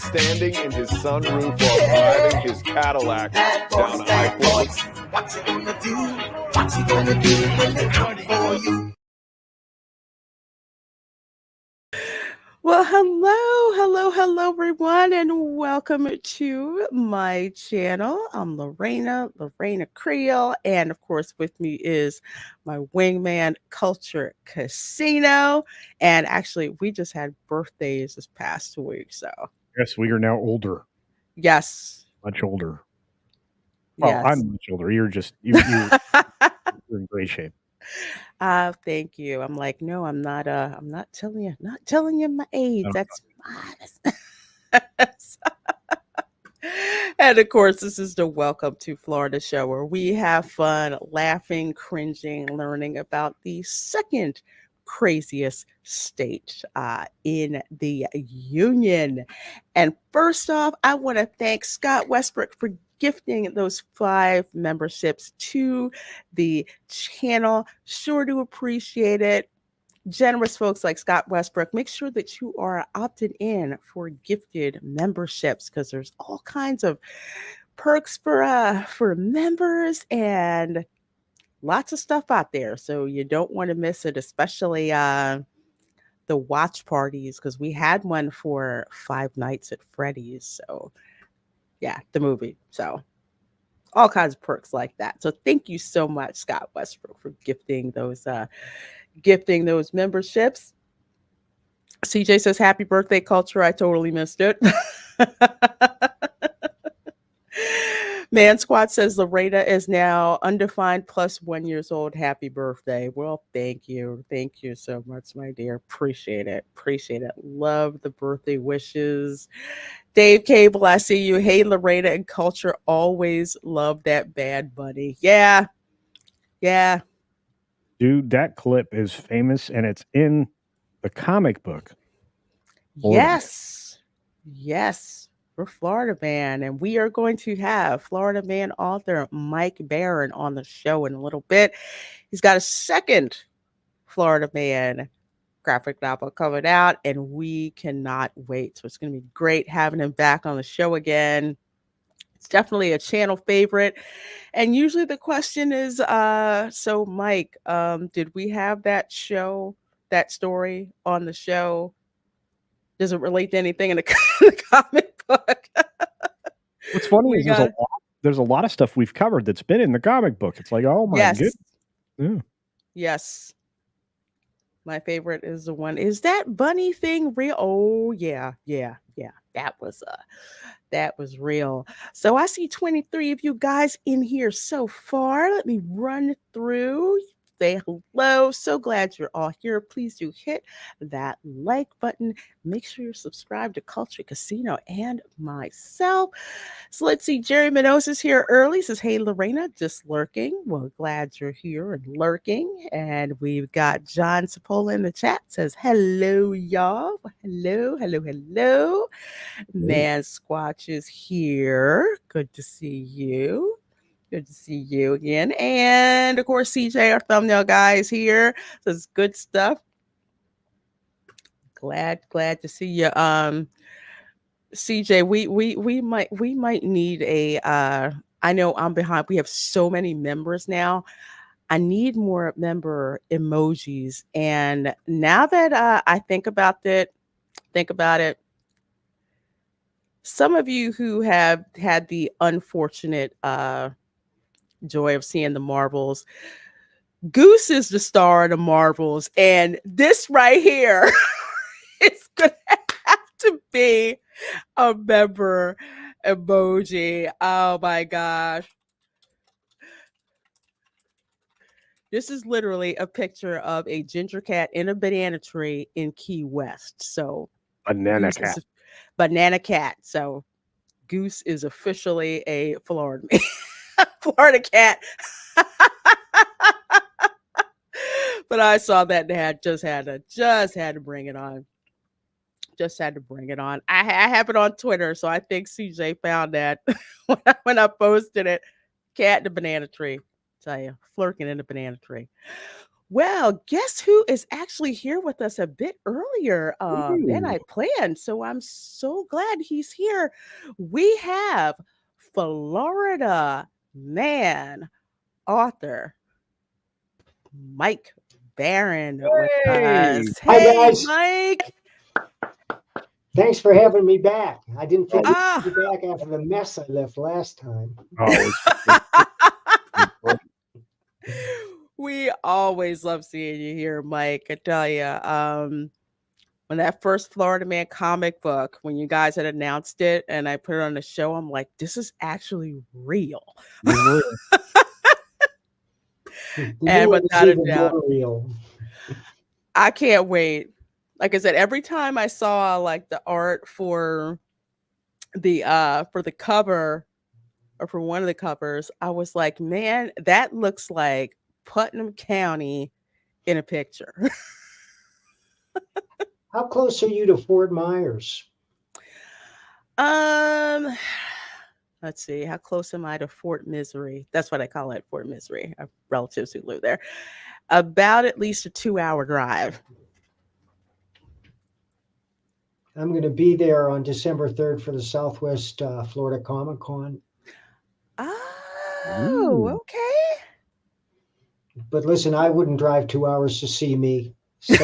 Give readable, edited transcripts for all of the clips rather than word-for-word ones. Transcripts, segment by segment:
standing in his sunroof while driving his Cadillac down I-4. What you gonna do? What you gonna do when they come for you? Well, hello, everyone, and welcome to my channel. I'm Reina Creole, and of course, with me is my wingman, Culture Casino. And actually, we just had birthdays this past week, so Yes, we are now older, yes, much older. Well, yes. I'm much older. You're in great shape. Thank you. I'm like, no, I'm not telling you my age. No. That's fine. And of course, this is the Welcome to Florida show where we have fun, laughing, cringing, learning about the second craziest state in the union. And first off, I want to thank Scott Westbrook for gifting those 5 memberships to the channel. Sure do appreciate it. Generous folks like Scott Westbrook, make sure that you are opted in for gifted memberships because there's all kinds of perks for members and lots of stuff out there. So you don't want to miss it, especially the watch parties, because we had one for 5 Nights at Freddy's. So yeah, the movie. So all kinds of perks like that. So thank you so much, Scott Westbrook, for gifting those memberships. CJ says, happy birthday, Culture. I totally missed it. Man Squad says Loretta is now undefined plus 1 year old. Happy birthday. Well, thank you. Thank you so much, my dear. Appreciate it. Love the birthday wishes. Dave Cable, I see you. Hey, Loretta and Culture always love that Bad Bunny. Yeah. Dude, that clip is famous and it's in the comic book. Yes. We're Florida Man, and we are going to have Florida Man author Mike Barron on the show in a little bit. He's got a second Florida Man graphic novel coming out, and we cannot wait. So it's going to be great having him back on the show again. It's definitely a channel favorite. And usually the question is, so Mike, did we have that story on the show? Does it relate to anything in the comic book? What's funny is there's a lot of stuff we've covered that's been in the comic book. It's like, oh my goodness. Yeah. Yes. My favorite is the one. Is that bunny thing real? Oh yeah. That was real. So I see 23 of you guys in here so far. Let me run through. Say hello. So glad you're all here. Please do hit that like button. Make sure you're subscribed to Culture Casino and myself. So let's see. Jerry Minos is here early. Says, hey, Lorena, just lurking. Well, glad you're here and lurking. And we've got John Cipolla in the chat. Says, hello, y'all. Hello. Man Squatch is here. Good to see you. Good to see you again. And of course, CJ, our thumbnail guy, is here. So it's good stuff. Glad to see you. CJ, we might need a I know I'm behind. We have so many members now. I need more member emojis. And now that I think about it, some of you who have had the unfortunate joy of seeing the Marvels, Goose is the star of the Marvels, and this right here is gonna have to be a member emoji. Oh my gosh. This is literally a picture of a ginger cat in a banana tree in Key West. So banana cat. So Goose is officially a Florida cat. But I saw that and had to bring it on. I have it on Twitter, so I think CJ found that when I posted it. Cat in the banana tree. Tell you, flirting in the banana tree. Well, guess who is actually here with us a bit earlier than I Ooh. planned. So I'm so glad he's here. We have Florida man, author Mike Barron with Hey. us. Hi, Hey, guys. Mike. Thanks for having me back. I didn't think we'd Ah. be back after the mess I left last time. Oh, We always love seeing you here, Mike. I tell you, when that first Florida Man comic book, when you guys had announced it and I put it on the show, I'm like, this is actually real. The And new one is without a even doubt, more real. I can't wait. Like I said, every time I saw like the art for the cover or for one of the covers, I was like, man, that looks like Putnam County in a picture. How close are you to Fort Myers? Let's see, how close am I to Fort Misery? That's what I call it, Fort Misery. I have relatives who live there. About at least a 2-hour drive. I'm going to be there on December 3rd for the Southwest Florida Comic Con. Oh, okay. But listen, I wouldn't drive 2 hours to see me. So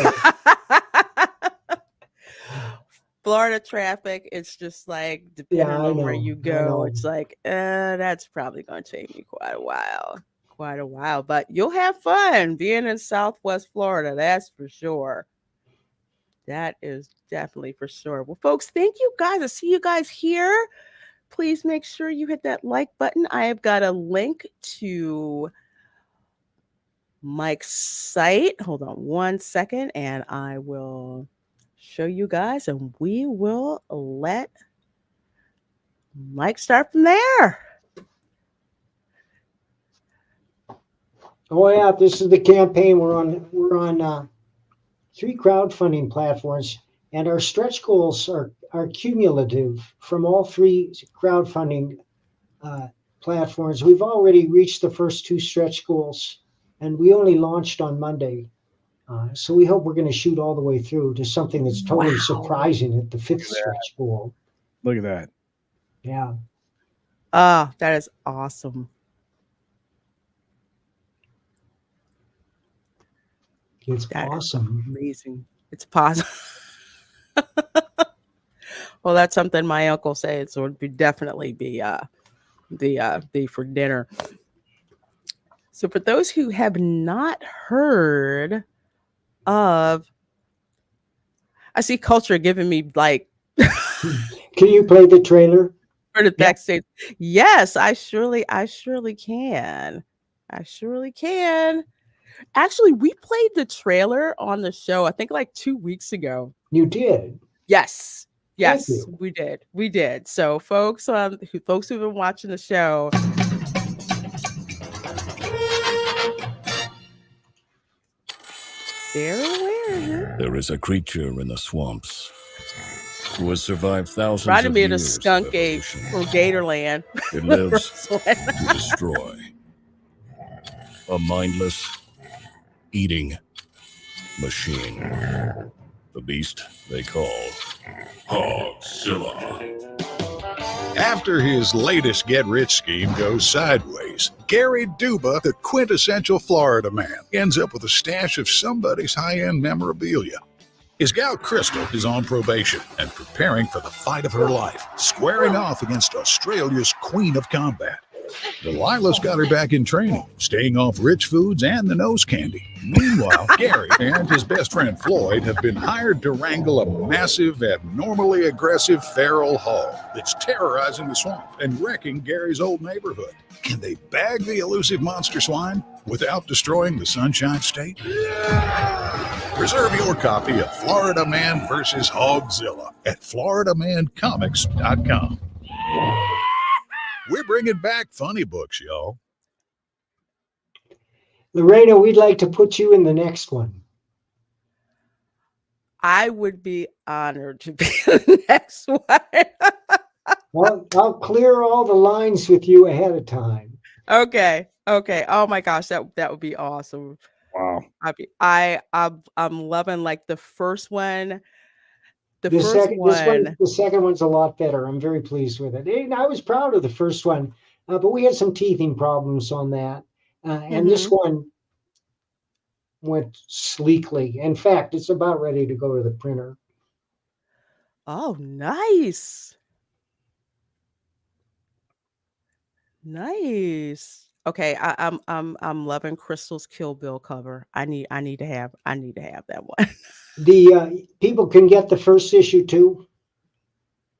Florida traffic, it's just like, depending I on where know, you I go, know. it's like, that's probably going to take me quite a while. But you'll have fun being in Southwest Florida, that's for sure. That is definitely for sure. Well, folks, thank you guys. I see you guys here. Please make sure you hit that like button. I have got a link to Mike's site. Hold on one second, and I will show you guys, and we will let Mike start from there. Oh yeah, this is the campaign. We're on 3 crowdfunding platforms, and our stretch goals are cumulative from all 3 crowdfunding platforms. We've already reached the first 2 stretch goals, and we only launched on Monday. So we hope we're going to shoot all the way through to something that's totally surprising at the 5th stretch goal. Look at that. Yeah. Ah, that is awesome. It's awesome. Amazing. It's possible. Well, that's something my uncle said, so it would definitely be the for dinner. So for those who have not heard of, I see Culture giving me like Can you play the trailer? for the backstage. Yes, I surely can. I surely can. Actually, we played the trailer on the show, I think like 2 weeks ago. You did. Yes. Thank you. We did. We did. So folks who've been watching the show, they're aware. There is a creature in the swamps who has survived thousands Reminded of me of the years skunk of ape evolution. from Gatorland. It lives to destroy. A mindless, eating machine. The beast they call Hogzilla. After his latest get-rich scheme goes sideways, Gary Duba, the quintessential Florida man, ends up with a stash of somebody's high-end memorabilia. His gal Crystal is on probation and preparing for the fight of her life, squaring off against Australia's Queen of Combat. Delilah's got her back in training, staying off rich foods and the nose candy. Meanwhile, Gary and his best friend Floyd have been hired to wrangle a massive, abnormally aggressive feral hog that's terrorizing the swamp and wrecking Gary's old neighborhood. Can they bag the elusive monster swine without destroying the Sunshine State? Reserve your copy of Florida Man vs. Hogzilla at floridamancomics.com. We're bringing back funny books, y'all. Lorena, we'd like to put you in the next one. I would be honored to be the next one. Well, I'll clear all the lines with you ahead of time. Okay. Oh my gosh, that would be awesome. Wow. I'm loving like the first one. The second one's a lot better. I'm very pleased with it. And I was proud of the first one, but we had some teething problems on that. And this one went sleekly. In fact, it's about ready to go to the printer. Oh, nice. Nice. Okay, I'm loving Crystal's Kill Bill cover. I need to have that one. The people can get the first issue too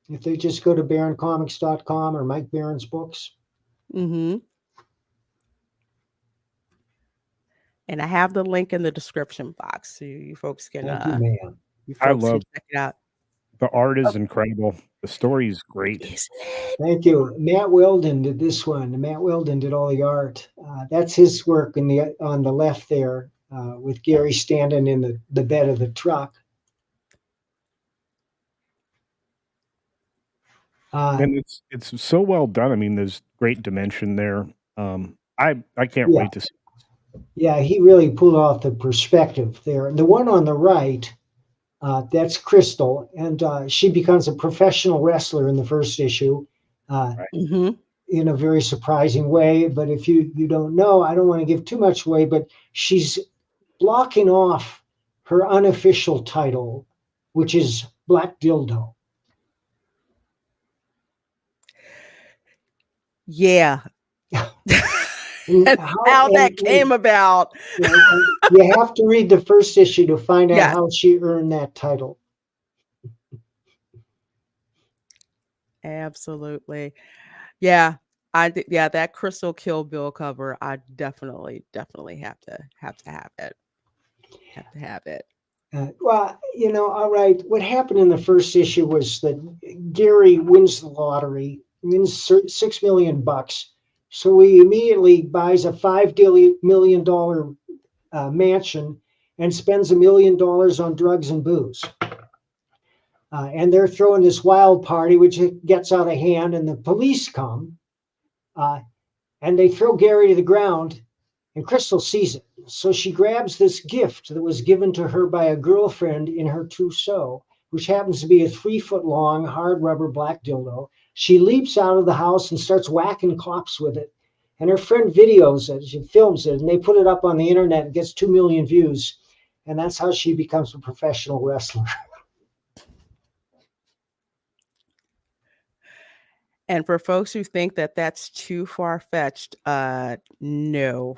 if they just go to baroncomics.com or Mike Barron's books. And I have the link in the description box, so you folks can Thank you, ma'am. I love check it out. the art is incredible. The story is great. Isn't it? Thank you. Matt Weldon did this one. Matt Weldon did all the art. That's his work on the left there, with Gary standing in the bed of the truck. And it's so well done. I mean, there's great dimension there. I can't wait to see. Yeah, he really pulled off the perspective there. And the one on the right, that's Crystal, and she becomes a professional wrestler in the first issue, in a very surprising way. But if you don't know, I don't want to give too much away, but she's blocking off her unofficial title, which is Black Dildo. Yeah. How that came about. You have to read the first issue to find out how she earned that title. Absolutely. Yeah. That Crystal Kill Bill cover, I definitely have to have it. Have to have it. Well, all right. What happened in the first issue was that Gary wins the lottery, wins $6 million. So he immediately buys a $5 million mansion and spends $1 million on drugs and booze. And they're throwing this wild party, which gets out of hand, and the police come, and they throw Gary to the ground, and Crystal sees it. So she grabs this gift that was given to her by a girlfriend in her trousseau, which happens to be a 3-foot-long hard rubber black dildo. She leaps out of the house and starts whacking cops with it. And her friend videos it, she films it, and they put it up on the internet and gets 2 million views. And that's how she becomes a professional wrestler. And for folks who think that that's too far-fetched, no.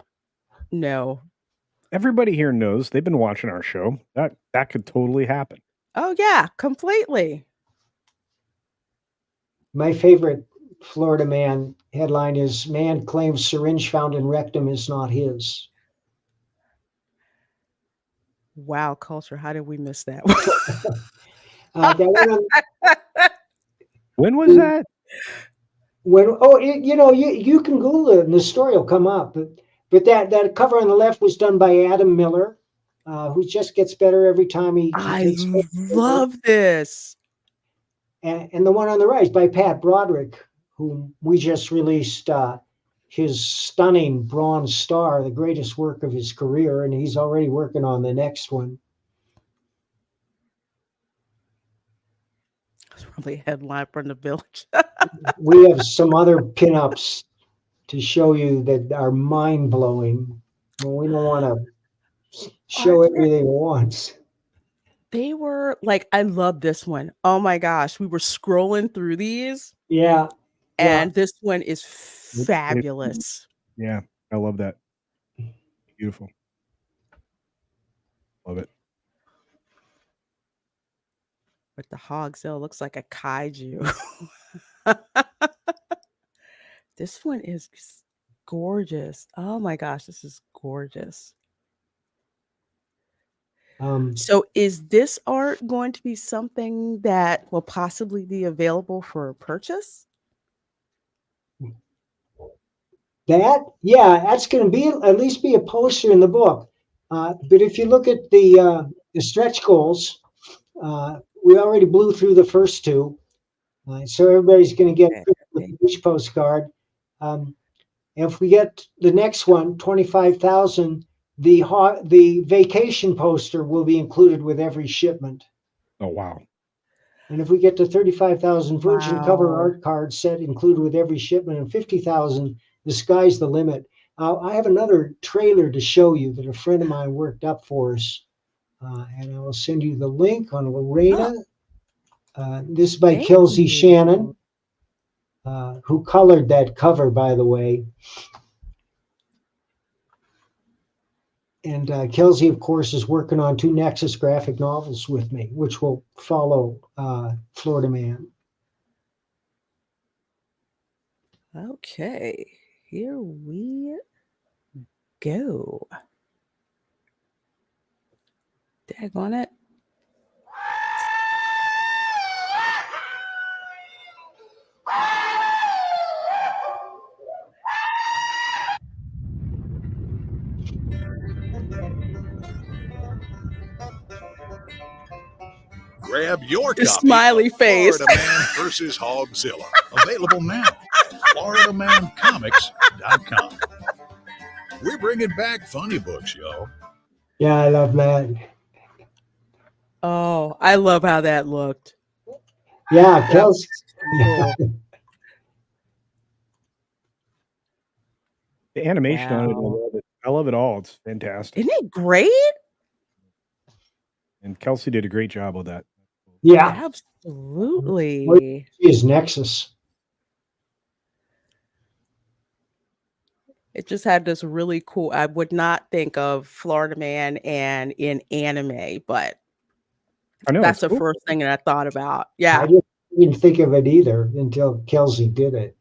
Everybody here knows, they've been watching our show. That could totally happen. Oh yeah, completely. My favorite Florida Man headline is "Man claims syringe found in rectum is not his." Wow, culture. How did we miss that? When was that? You can Google it and the story will come up. But that cover on the left was done by Adam Miller, who just gets better every time he takes I love this. And the one on the right is by Pat Broderick, whom we just released his stunning Bronze Star, the greatest work of his career, and he's already working on the next one. It's probably a headline from the Village. We have some other pinups to show you that are mind-blowing. Well, we don't want to show everything at once. They were like, I love this one. Oh my gosh. We were scrolling through these. Yeah. And this one is fabulous. Yeah, I love that. Beautiful. Love it. With the hogs, it looks like a kaiju. This one is gorgeous. Oh my gosh, this is gorgeous. So is this art going to be something that will possibly be available for purchase? That's going to be at least be a poster in the book. But if you look at the stretch goals, we already blew through the first two. So everybody's going to get the beach postcard. If we get the next one, 25,000, the vacation poster will be included with every shipment. Oh, wow. And if we get to 35,000 Virgin cover Wow. art cards set included with every shipment and 50,000, the sky's the limit. I have another trailer to show you that a friend of mine worked up for us. And I will send you the link on Lorena. This is by Thank Kelsey you. Shannon, who colored that cover, by the way. And Kelsey, of course, is working on 2 Nexus graphic novels with me, which will follow Florida Man. Okay, here we go. Daggone it. Grab your Your copy smiley of face. Florida Man vs. Hogzilla. Available now at FloridaManComics.com. We're bringing back funny books, y'all. Yeah, I love that. Oh, I love how that looked. Yeah, That Kelsey. was cool. The animation on it, I Wow. love it. I love it all. It's fantastic. Isn't it great? And Kelsey did a great job with that. Yeah, Absolutely. is Nexus. It just had this really cool. I would not think of Florida Man and in anime, but I know. that's it's the cool. first thing that I thought about. I Yeah. didn't think of it either until Kelsey did it.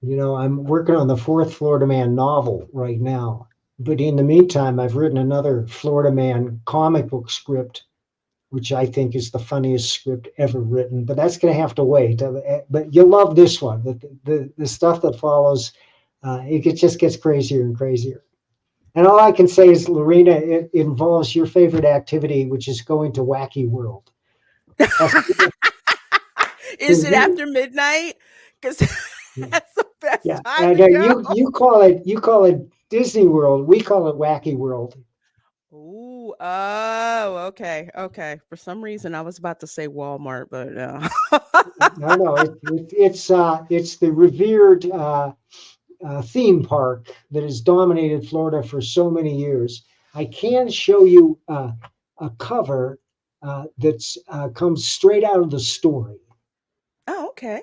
You know, I'm working on the 4th Florida Man novel right now. But in the meantime, I've written another Florida Man comic book script, which I think is the funniest script ever written. But that's going to have to wait. But you'll love this one. The stuff that follows, it just gets crazier and crazier. And all I can say is, Lorena, it involves your favorite activity, which is going to Wacky World. Is it after midnight? Because that's the best Yeah, time and to go. you call it Disney World. We call it Wacky World. Ooh, oh, okay. For some reason, I was about to say Walmart, but no. No, it's the revered theme park that has dominated Florida for so many years. I can show you a cover that's comes straight out of the story. Oh, okay.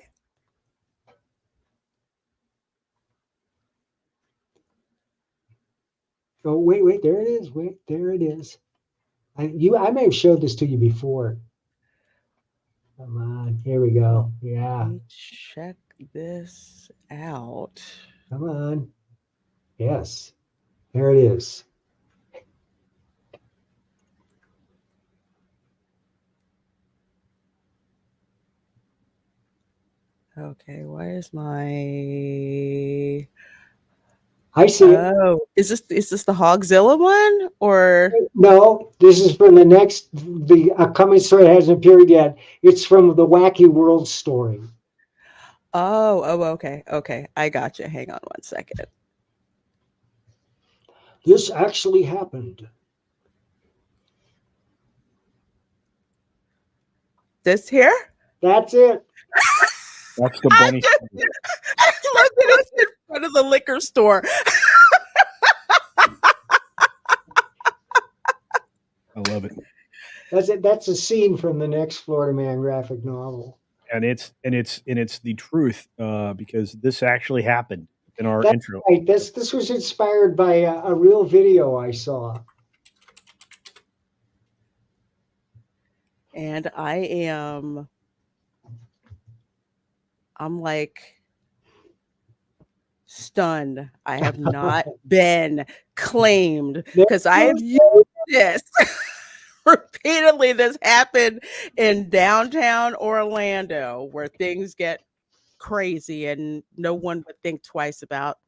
Oh, wait, there it is. There it is. I may have showed this to you before. Come on, here we go. Yeah. Let me check this out. Come on. Yes. There it is. Okay, why is my I see it. Oh, is this the Hogzilla one or No, this is from the upcoming story that hasn't appeared yet. It's from the Wacky World story. Oh, okay. I got you. Hang on one second. This actually happened. This here? That's it. That's the bunny. I love that it's in front of the liquor store. I love it. That's it. That's a scene from the next Florida Man graphic novel. And it's the truth because this actually happened in our That's intro. right. This was inspired by a real video I saw. And I'm like stunned. I have not been claimed because I have used this repeatedly. This happened in downtown Orlando where things get crazy and no one would think twice about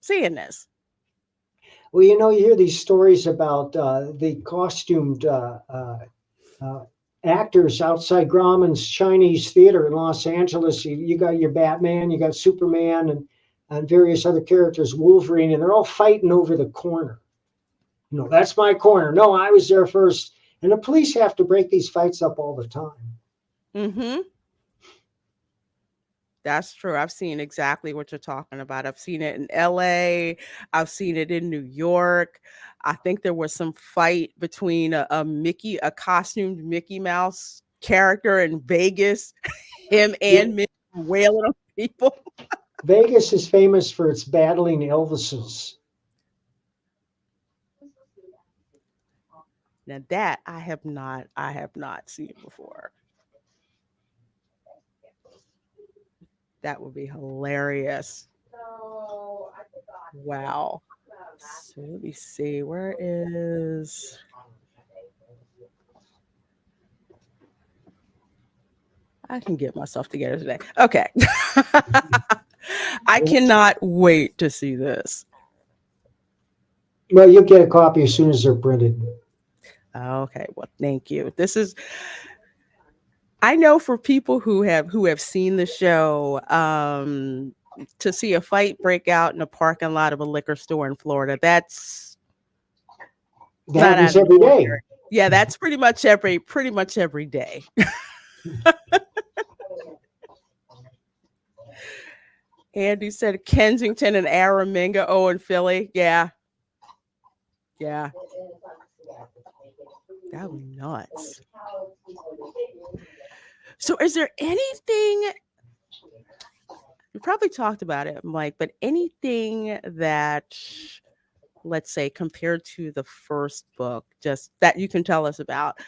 seeing this. Well, you know, you hear these stories about the costumed actors outside Grauman's Chinese Theater in Los Angeles. You got your Batman, you got Superman, and various other characters, Wolverine, and they're all fighting over the corner. No, that's my corner. No, I was there first. And the police have to break these fights up all the time. Mm-hmm. That's true. I've seen exactly what you're talking about. I've seen it in LA. I've seen it in New York. I think there was some fight between a costumed Mickey Mouse character in Vegas, him and Mickey wailing on people. Vegas is famous for its battling Elvises. Now that I have not seen before. That would be hilarious. Wow. So let me see. Where is I can get myself together today. Okay. I cannot wait to see this. Well, you'll get a copy as soon as they're printed. Okay. Well, thank you. I know for people who have seen the show, to see a fight break out in a parking lot of a liquor store in Florida, That not happens out of every the day. ordinary. Yeah, that's pretty much every day. Andy said Kensington and Araminga. Oh, and Philly. Yeah. Yeah. That would be nuts. So is there anything, we probably talked about it, Mike, but anything that, let's say, compared to the first book, just that you can tell us about,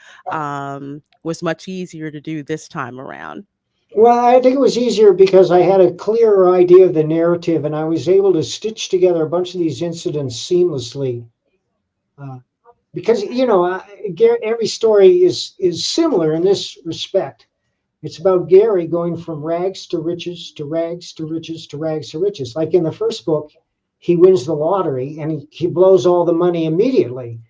was much easier to do this time around? Well, I think it was easier because I had a clearer idea of the narrative and I was able to stitch together a bunch of these incidents seamlessly. Because, every story is similar in this respect. It's about Gary going from rags to riches to rags to riches to rags to riches. Like in the first book, he wins the lottery and he blows all the money immediately.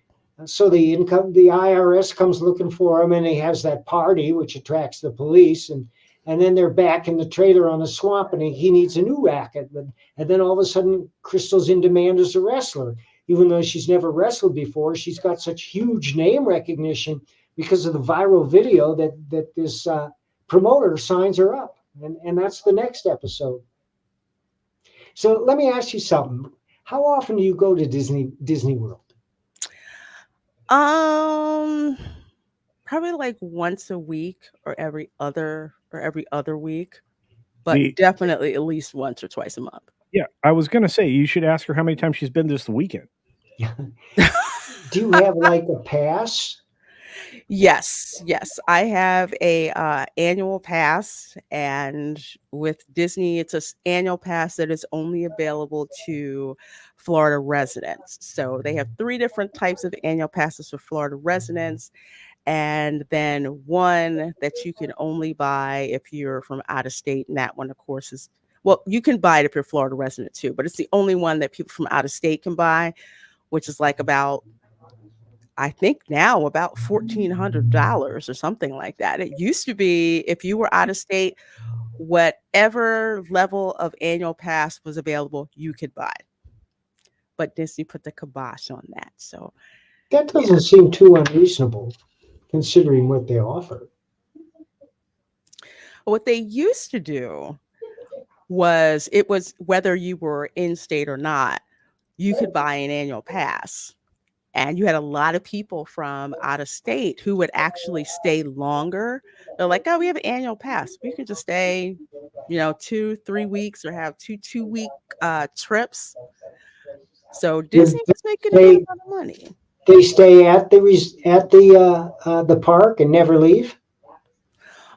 So the IRS comes looking for him, and he has that party which attracts the police, and then they're back in the trailer on the swamp, and he needs a new racket. And then all of a sudden, Crystal's in demand as a wrestler, even though she's never wrestled before. She's got such huge name recognition because of the viral video that this promoter signs her up, and that's the next episode. So let me ask you something. How often do you go to Disney World? Probably like once a week or every other week, but definitely at least once or twice a month. Yeah, I was going to say, you should ask her how many times she's been this weekend. Do you have like a pass? Yes. I have a annual pass, and with Disney, it's an annual pass that is only available to Florida residents. So they have 3 different types of annual passes for Florida residents, and then one that you can only buy if you're from out of state. And that one, of course, is, well, you can buy it if you're a Florida resident too, but it's the only one that people from out of state can buy, which is like about, I think now about $1,400 or something like that. It used to be, if you were out of state, whatever level of annual pass was available, you could buy. But Disney put the kibosh on that. So that doesn't seem too unreasonable, considering what they offer. What they used to do was, it was whether you were in state or not, you could buy an annual pass. And you had a lot of people from out of state who would actually stay longer. They're like, oh, we have an annual pass. We could just stay, 2-3 weeks, or have 2-week trips. So Disney was making a good amount of money. They stay at the park and never leave?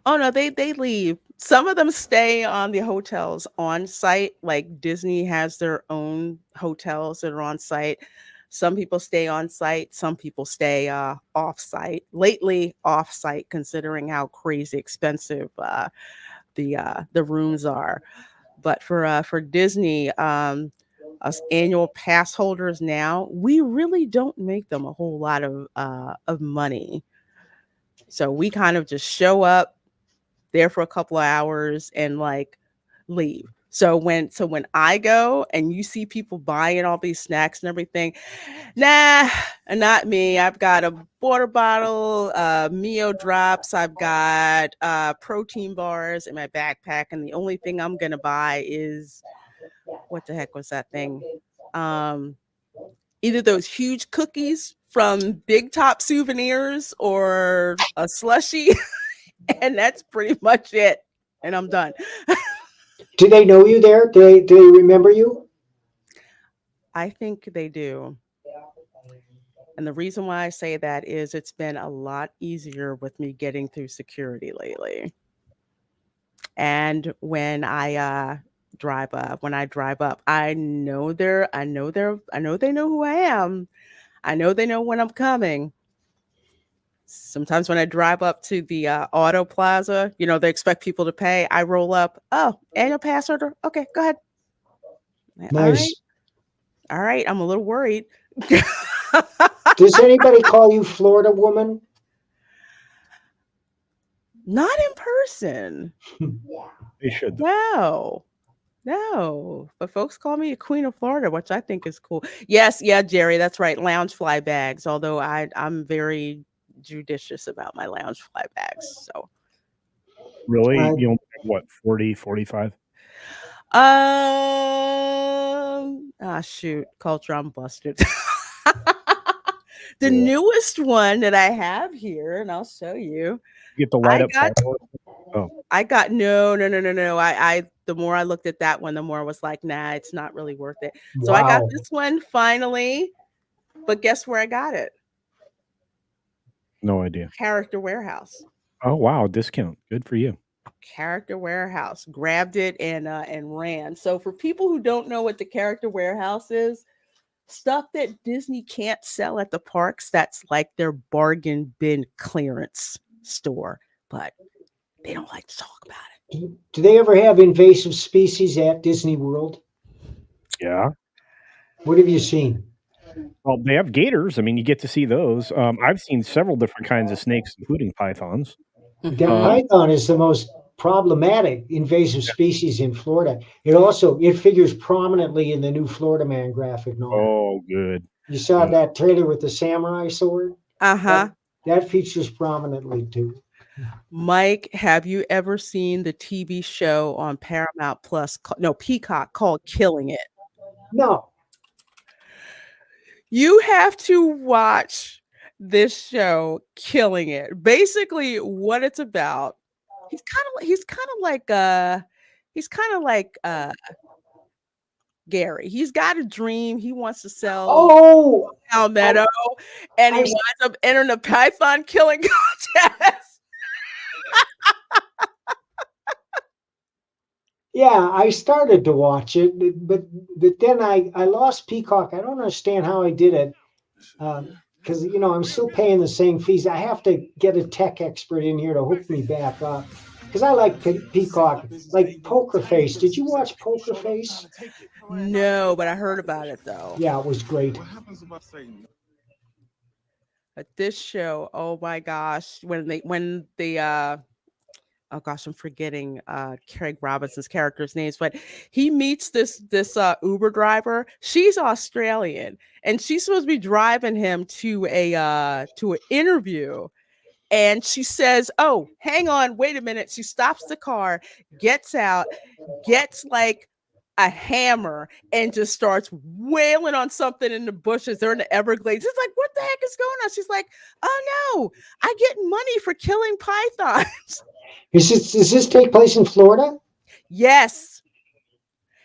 Oh no, they leave. Some of them stay on the hotels on site. Like Disney has their own hotels that are on site. Some people stay on site. Some people stay off site. Lately, off site, considering how crazy expensive the rooms are. But for Disney, us annual pass holders now, we really don't make them a whole lot of money. So we kind of just show up there for a couple of hours and like leave. So when I go and you see people buying all these snacks and everything, nah, not me. I've got a water bottle, Mio drops, I've got protein bars in my backpack, and the only thing I'm gonna buy is, what the heck was that thing? Either those huge cookies from Big Top Souvenirs or a slushie, and that's pretty much it. And I'm done. Do they know you there? Do they remember you? I think they do. And the reason why I say that is it's been a lot easier with me getting through security lately. And when I drive up, I know they know who I am. I know they know when I'm coming. Sometimes when I drive up to the auto plaza, they expect people to pay. I roll up. Oh, annual pass order. Okay, go ahead. Nice. All right. I'm a little worried. Does anybody call you Florida woman? Not in person. They should. No. But folks call me a Queen of Florida, which I think is cool. Yes, yeah, Jerry, that's right. Lounge fly bags. Although I'm very judicious about my lounge fly bags. So really, what, 40, 45? Shoot, culture, I'm busted. The newest one that I have here, and I'll show you. You get the light up fireworks? Oh, I got no. I the more I looked at that one, the more I was like, nah, it's not really worth it. Wow. So I got this one finally, but guess where I got it? No idea. Character Warehouse. Oh wow, discount. Good for you. Character Warehouse. Grabbed it and ran. So for people who don't know what the Character Warehouse is, stuff that Disney can't sell at the parks, that's like their bargain bin clearance store, but they don't like to talk about it. Do they ever have invasive species at Disney World? Yeah. What have you seen? Well, they have gators. I mean, you get to see those. I've seen several different kinds of snakes, including pythons. The python is the most problematic invasive species in Florida. It figures prominently in the new Florida Man graphic novel. Oh, good. You saw that trailer with the samurai sword? Uh-huh. That features prominently too. Mike, have you ever seen the TV show on Paramount Plus? Peacock, called Killing It? No. You have to watch this show, Killing It. Basically, what it's about. He's kind of like Gary. He's got a dream. He wants to sell Palmetto, and he winds up entering a python killing contest. Yeah, I started to watch it, but then I lost Peacock. I don't understand how I did it, because I'm still paying the same fees. I have to get a tech expert in here to hook me back up, because I like Peacock, like Poker Face. Did you watch Poker Face? No, but I heard about it though. Yeah, it was great. But this show, oh my gosh, when they oh gosh, I'm forgetting Craig Robinson's character's names, but he meets this Uber driver. She's Australian, and she's supposed to be driving him to an interview. And she says, "Oh, hang on, wait a minute." She stops the car, gets out, gets like a hammer, and just starts wailing on something in the bushes. They're in the Everglades. It's like, what the heck is going on? She's like, "Oh no, I get money for killing pythons." Does this take place in Florida? Yes.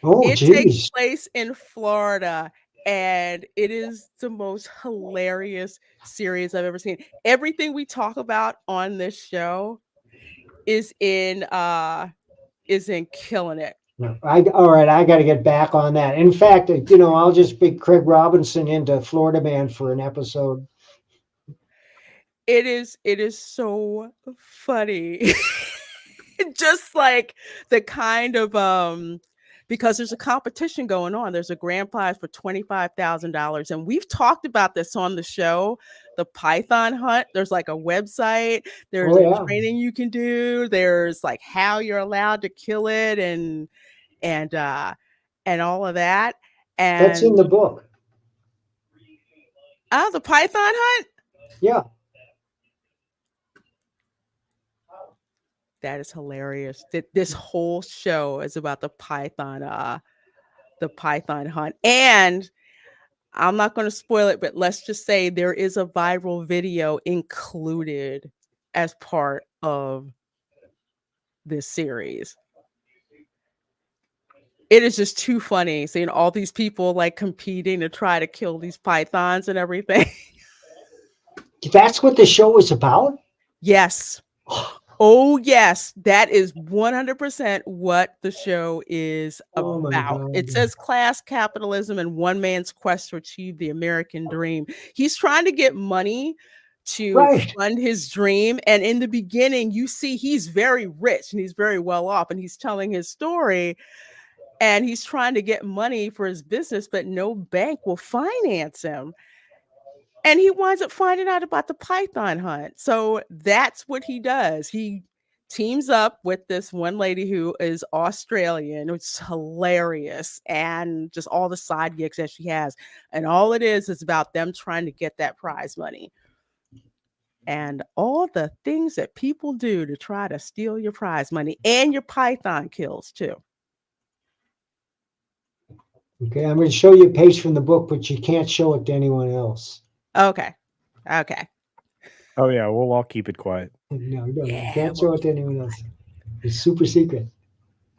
Oh, it takes place in Florida, and it is the most hilarious series I've ever seen. Everything we talk about on this show is in Killing It. All right, I got to get back on that. In fact, I'll just bring Craig Robinson into Florida Man for an episode. It is so funny. Just like the kind of because there's a competition going on. There's a grand prize for $25,000, and we've talked about this on the show. The Python hunt. There's like a website. There's a training you can do. There's like how you're allowed to kill it, and and all of that. That's in And the book. the Python hunt. Yeah. That is hilarious. This whole show is about the Python hunt. And I'm not going to spoil it, but let's just say there is a viral video included as part of this series. It is just too funny seeing all these people like competing to try to kill these pythons and everything. That's what the show is about? Yes. Oh, yes. That is 100% what the show is Oh my about. God. It says class capitalism and one man's quest to achieve the American dream. He's trying to get money to Right. fund his dream. And in the beginning, you see he's very rich and he's very well off and he's telling his story and he's trying to get money for his business, but no bank will finance him. And he winds up finding out about the python hunt. So that's what he does. He teams up with this one lady who is Australian, which is hilarious, and just all the side gigs that she has. And all it is about them trying to get that prize money. And all the things that people do to try to steal your prize money and your python kills too. Okay, I'm going to show you a page from the book, but you can't show it to anyone else. Okay. Oh yeah, we'll all keep it quiet. No, you Yeah, can't show it to anyone else. It's super secret.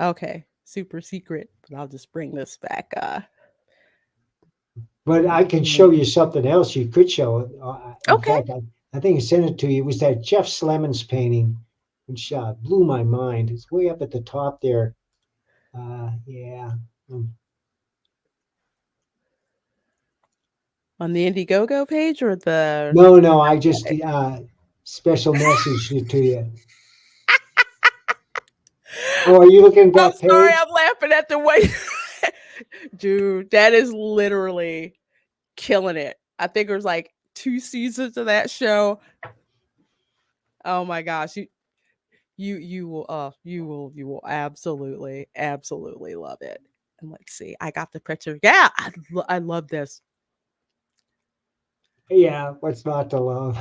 Okay, super secret. But I'll just bring this back. But I can show you something else you could show. In Okay. fact, I think I sent it to you. It was that Jeff Slemons painting, which blew my mind. It's way up at the top there. Yeah. On the Indiegogo page or the... No, I just special messaged it to you. Oh, are you looking at that I'm sorry, page? I'm laughing at the way... Dude, that is literally killing it. I think there's like 2 seasons of that show. Oh my gosh. You will absolutely love it. And let's see. I got the picture. Yeah, I love this. Yeah, what's not to love?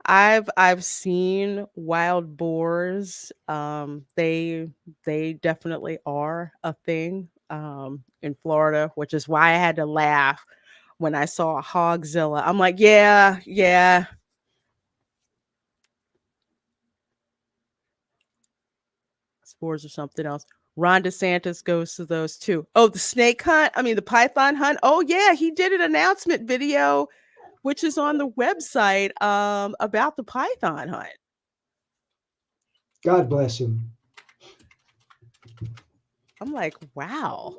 I've seen wild boars. They definitely are a thing in Florida, which is why I had to laugh when I saw Hogzilla. I'm like, yeah. Spores or something else. Ron DeSantis goes to those too. Oh, the snake hunt. I mean, the python hunt. Oh yeah, he did an announcement video, which is on the website about the python hunt. God bless him. I'm like, wow.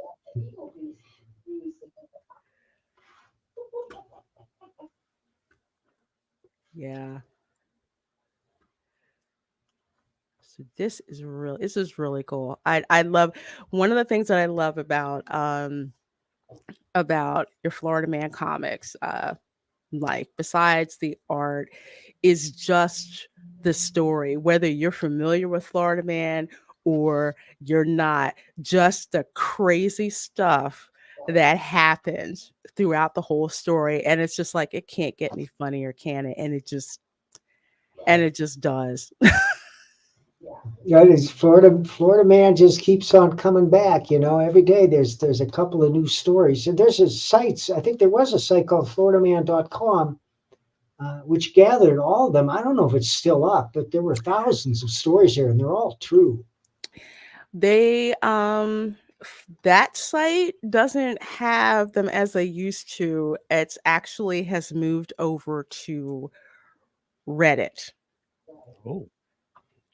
Yeah. So this is really cool. I love, one of the things that I love about your Florida Man comics, like besides the art, is just the story, whether you're familiar with Florida Man or you're not, just the crazy stuff that happens throughout the whole story. And it's just like, it can't get any funnier, can it? And it just does. Yeah, it's Florida Man just keeps on coming back. Every day there's a couple of new stories. And there's a site, I think there was a site called floridaman.com, which gathered all of them. I don't know if it's still up, but there were thousands of stories there, and they're all true. They that site doesn't have them as they used to. It's actually has moved over to Reddit. Oh.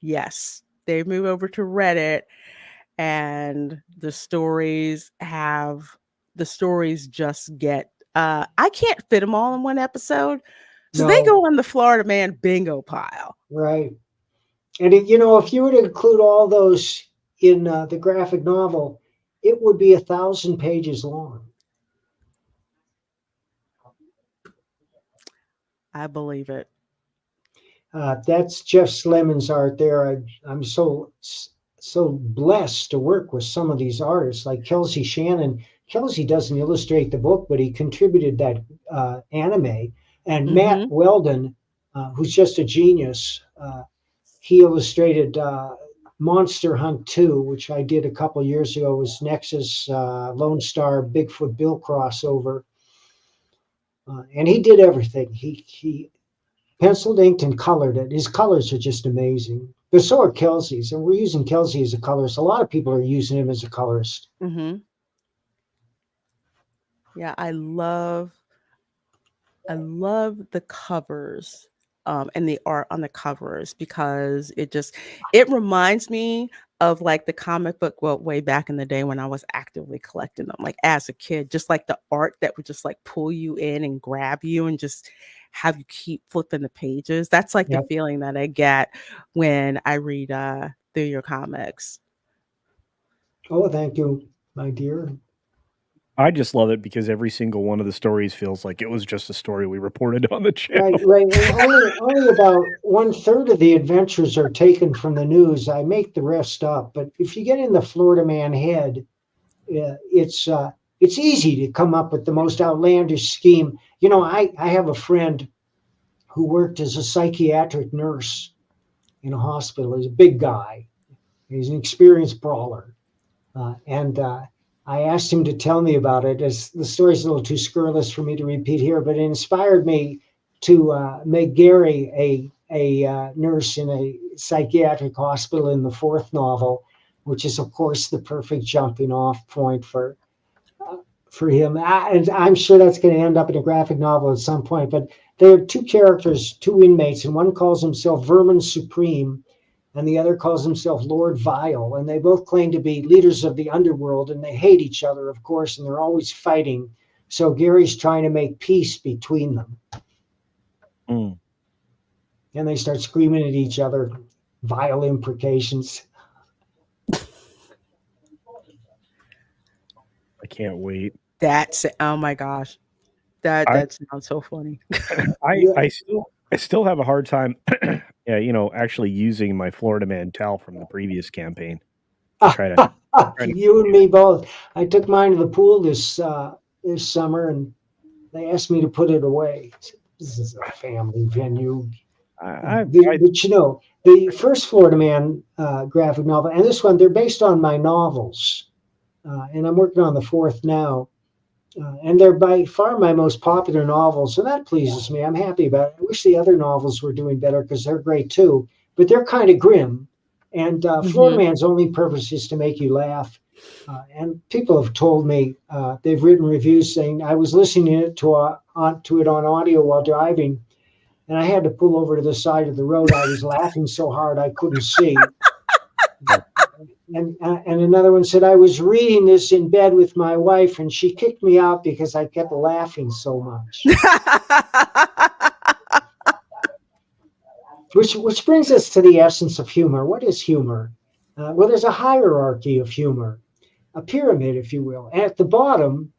Yes, they move over to Reddit, and the stories just get I can't fit them all in one episode. So they go on the Florida Man bingo pile. Right. And if you were to include all those in the graphic novel, it would be 1,000 pages long. I believe it. That's Jeff Slemons' art there. I'm so so blessed to work with some of these artists like Kelsey Shannon. Kelsey doesn't illustrate the book, but he contributed that anime. And Matt Weldon, who's just a genius, he illustrated Monster Hunt 2, which I did a couple years ago. It was Nexus, Lone Star, Bigfoot Bill crossover. And he did everything. He penciled, inked, and colored it. His colors are just amazing. But so are Kelsey's, and we're using Kelsey as a colorist. A lot of people are using him as a colorist. Yeah, I love the covers and the art on the covers, because it reminds me of like the comic book, well, way back in the day when I was actively collecting them, like as a kid, just like the art that would just like pull you in and grab you and just have you keep flipping the pages. That's like the feeling that I get when I read through your comics. Oh, thank you, my dear. I just love it because every single one of the stories feels like it was just a story we reported on the channel. Right. And only about 1/3 of the adventures are taken from the news. I make the rest up. But if you get in the Florida man head, it's easy to come up with the most outlandish scheme. You know, I have a friend who worked as a psychiatric nurse in a hospital. He's a big guy. He's an experienced brawler. And I asked him to tell me about it, as the story's a little too scurrilous for me to repeat here, but it inspired me to make Gary a nurse in a psychiatric hospital in the fourth novel, which is, of course, the perfect jumping off point for him. And I'm sure that's going to end up in a graphic novel at some point. But there are two characters, two inmates, and one calls himself Vermin Supreme, and the other calls himself Lord Vile. And they both claim to be leaders of the underworld, and they hate each other, of course, and they're always fighting. So Gary's trying to make peace between them. And they start screaming at each other, vile imprecations. I can't wait. Oh my gosh. That sounds so funny. I still have a hard time actually using my Florida Man towel from the previous campaign. You and me both. I took mine to the pool this summer, and they asked me to put it away. This is a family venue. But you know, the first Florida Man graphic novel and this one, they're based on my novels. And I'm working on the fourth now. And they're by far my most popular novels, so that pleases me. I'm happy about it. I wish the other novels were doing better because they're great too, but they're kind of grim. And Florida Man's only purpose is to make you laugh. And people have told me, they've written reviews saying, I was listening to it on audio while driving, and I had to pull over to the side of the road. I was laughing so hard I couldn't see. And another one said, I was reading this in bed with my wife, and she kicked me out because I kept laughing so much. Which brings us to the essence of humor. What is humor? Well, there's a hierarchy of humor, a pyramid, if you will. At the bottom,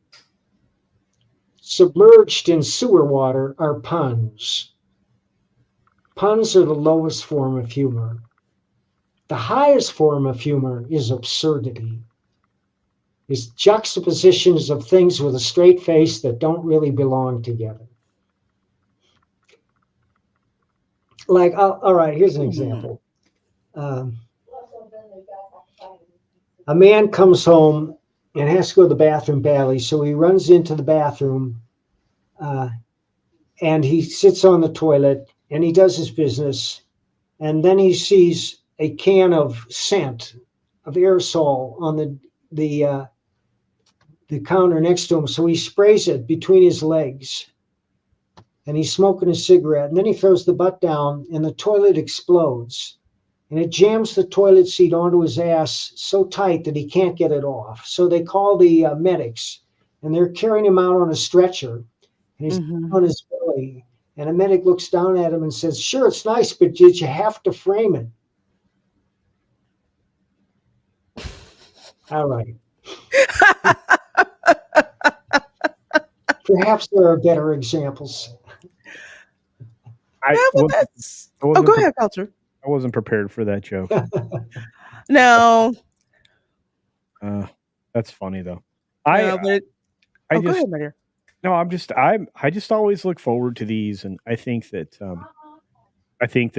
submerged in sewer water, are puns. Puns are the lowest form of humor. The highest form of humor is absurdity. It's juxtapositions of things with a straight face that don't really belong together. Like, all right, here's an example. A man comes home and has to go to the bathroom badly, so he runs into the bathroom and he sits on the toilet and he does his business, and then he sees a can of scent, of aerosol on the counter next to him. So he sprays it between his legs, and he's smoking a cigarette. And then he throws the butt down, and the toilet explodes, and it jams the toilet seat onto his ass so tight that he can't get it off. So they call the medics, and they're carrying him out on a stretcher, and he's on his belly. And a medic looks down at him and says, "Sure, it's nice, but did you have to frame it?" All right. Perhaps there are better examples. Go ahead, Culture. I wasn't prepared for that joke. No, That's funny though. no, but I go just ahead, my dear. no, I just always look forward to these, and I think that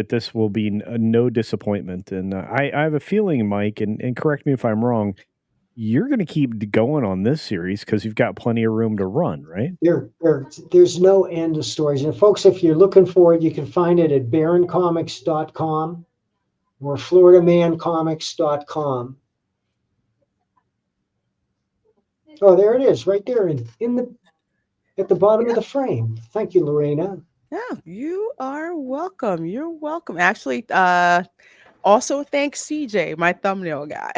this will be no disappointment. And I have a feeling, Mike, and correct me if I'm wrong, you're going to keep going on this series because you've got plenty of room to run, right? There's no end of stories. And folks, if you're looking for it, you can find it at baroncomics.com or floridamancomics.com. Oh, there it is, right there at the bottom of the frame. Thank you, Lorena. Yeah, you are welcome. You're welcome. Actually, also thanks CJ, my thumbnail guy.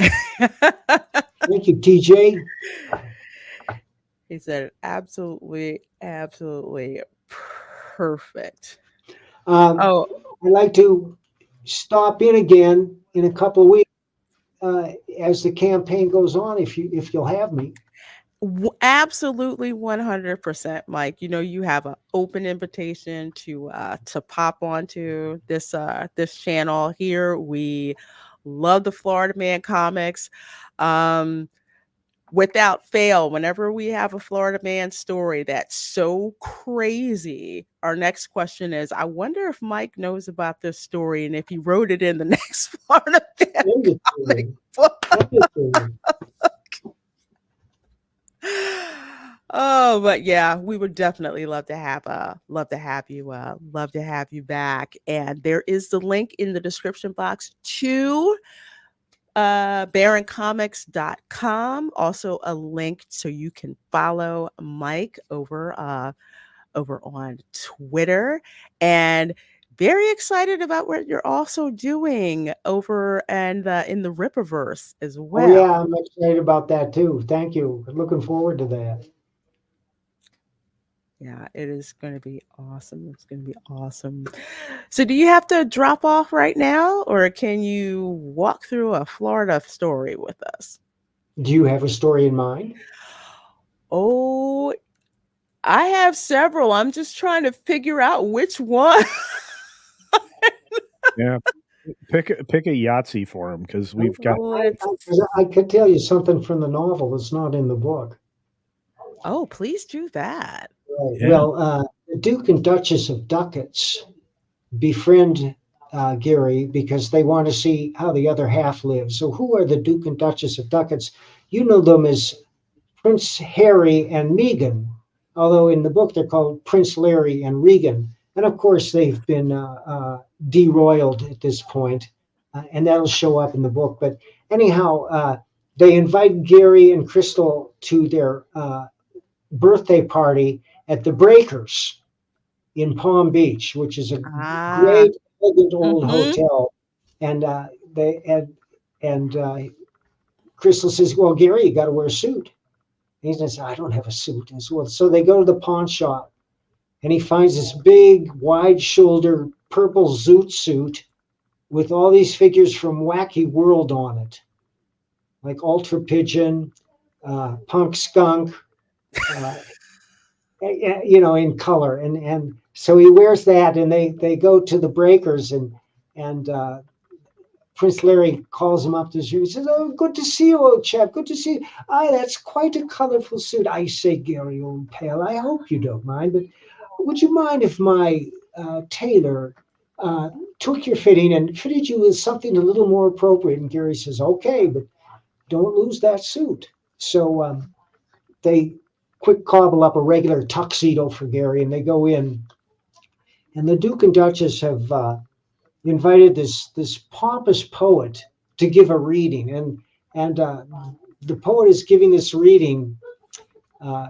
Thank you, TJ. He said absolutely perfect. I'd like to stop in again in a couple of weeks as the campaign goes on, if you'll have me. Absolutely 100%, Mike. You have an open invitation to pop onto this channel here. We love the Florida Man comics. Without fail, whenever we have a Florida Man story that's so crazy, our next question is, I wonder if Mike knows about this story and if he wrote it in the next Florida Man comic book. Oh, but yeah, we would definitely love to have you back. And there is the link in the description box to baroncomics.com. Also a link so you can follow Mike over on Twitter, and very excited about what you're also doing over and in the Rippaverse as well. Oh yeah, I'm excited about that too. Thank you. Looking forward to that. Yeah, it is going to be awesome. It's going to be awesome. So do you have to drop off right now, or can you walk through a Florida story with us? Do you have a story in mind? Oh, I have several. I'm just trying to figure out which one. Yeah. Pick a Yahtzee for him, because we've got... I could tell you something from the novel that's not in the book. Oh, please do that. Right. Yeah. Well, the Duke and Duchess of Ducats befriend Gary because they want to see how the other half lives. So who are the Duke and Duchess of Ducats? You know them as Prince Harry and Meghan, although in the book they're called Prince Larry and Regan. And of course, they've been deroyaled at this point, and that'll show up in the book. But anyhow, they invite Gary and Crystal to their birthday party at the Breakers in Palm Beach, which is a great, elegant old hotel. And Crystal says, "Well, Gary, you got to wear a suit." And he says, "I don't have a suit." And so they go to the pawn shop, and he finds this big, wide-shoulder purple zoot suit with all these figures from Wacky World on it, like Ultra Pigeon, Punk Skunk, in color. And so he wears that, and they go to the Breakers, and Prince Larry calls him up to his room. He says, "Oh, good to see you, old chap. Good to see you. That's quite a colorful suit." "I say, Gary, old pal, I hope you don't mind, but would you mind if my tailor took your fitting and fitted you with something a little more appropriate?" And Gary says, "Okay, but don't lose that suit." So they quick cobble up a regular tuxedo for Gary, and they go in. And the Duke and Duchess have invited this pompous poet to give a reading, and the poet is giving this reading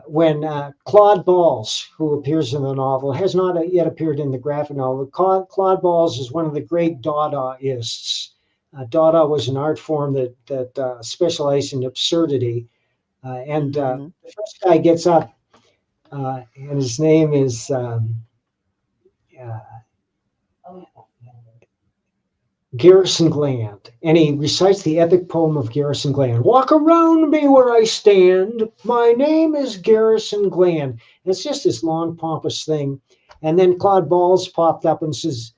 when Claude Balls, who appears in the novel, has not yet appeared in the graphic novel. Claude Balls is one of the great Dadaists. Dada was an art form that specialized in absurdity. The first guy gets up, and his name is Garrison Gland, and he recites the epic poem of Garrison Gland. "Walk around me where I stand. My name is Garrison Gland." And it's just this long, pompous thing. And then Claude Balls popped up and says,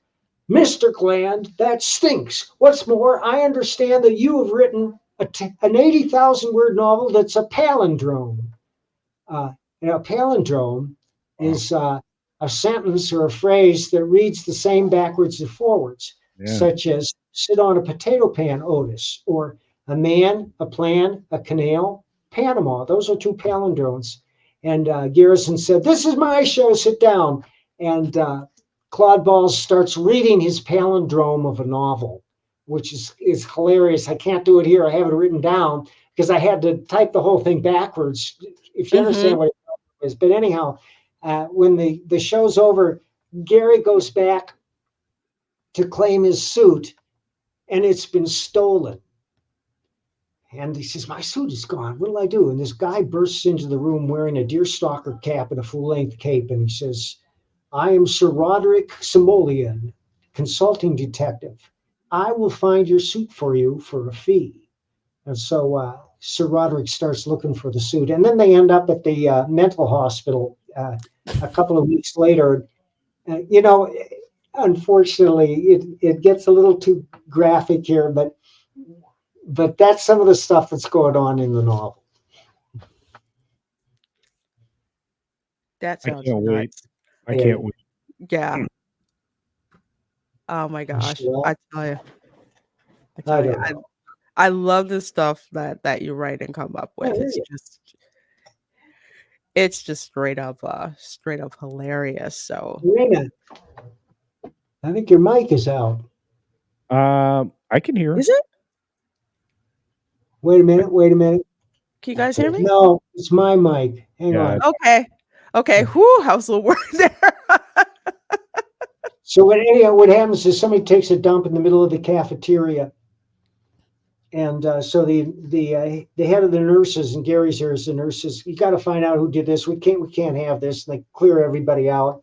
Mr. Gland, that stinks. What's more, I understand that you have written an 80,000 word novel that's a palindrome. And a palindrome is a sentence or a phrase that reads the same backwards and forwards, such as sit on a potato pan, Otis, or a man, a plan, a canal, Panama. Those are two palindromes. And Garrison said, "This is my show, sit down." And Claude Balls starts reading his palindrome of a novel, which is hilarious. I can't do it here. I have it written down because I had to type the whole thing backwards, if you understand what it is. But anyhow, when the show's over, Gary goes back to claim his suit, and it's been stolen. And he says, "My suit is gone. What'll I do?" And this guy bursts into the room wearing a deerstalker cap and a full-length cape, and he says, "I am Sir Roderick Simoleon, consulting detective. I will find your suit for you for a fee." And so Sir Roderick starts looking for the suit. And then they end up at the mental hospital a couple of weeks later. Unfortunately, it gets a little too graphic here, but that's some of the stuff that's going on in the novel. That sounds I can't nuts. wait. I can't wait. Yeah. Oh my gosh. Sure. I tell you, I love the stuff that you write and come up with. It's just straight up hilarious. So Reina, I think your mic is out. I can hear. Is it? Wait a minute. Can you guys hear me? No, it's my mic. Hang on. Okay. Whew, I was a little worried there. So what happens is somebody takes a dump in the middle of the cafeteria, and so the head of the nurses, and Gary's there as the nurses, "You got to find out who did this. We can't have this." And they clear everybody out,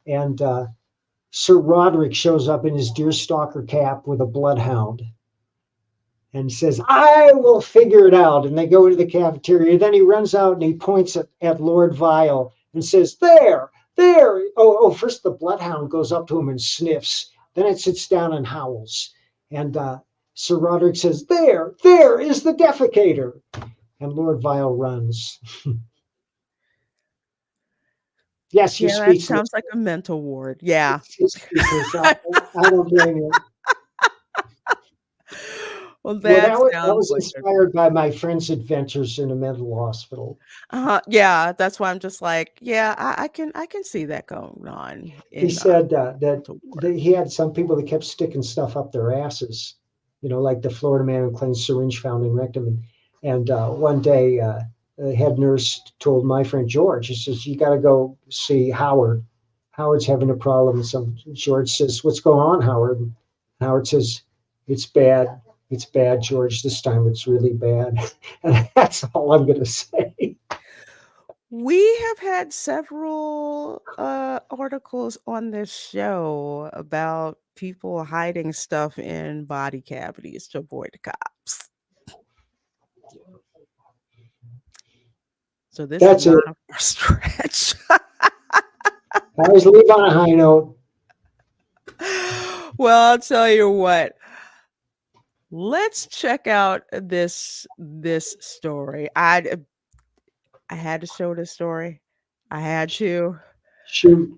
and Sir Roderick shows up in his deerstalker cap with a bloodhound, and says, "I will figure it out." And they go into the cafeteria. Then he runs out and he points at Lord Vile and says, "There. Oh, first the bloodhound goes up to him and sniffs. Then it sits down and howls. And Sir Roderick says, there is the defecator." And Lord Vile runs. Yes, you speak. That sounds like a mental ward. Yeah. I don't blame you. Well, that was inspired by my friend's adventures in a mental hospital. Yeah, that's why I'm just like, I can see that going on. He said that he had some people that kept sticking stuff up their asses, like the Florida man who claimed syringe found in rectum. And one day, the head nurse told my friend George, he says, "You got to go see Howard. Howard's having a problem." So George says, "What's going on, Howard?" And Howard says, "It's bad. It's bad, George. This time it's really bad." And that's all I'm going to say. We have had several articles on this show about people hiding stuff in body cavities to avoid the cops. So this is not a stretch. I always leave on a high note. Well, I'll tell you what. Let's check out this story. I had to show this story. I had to. Shoot.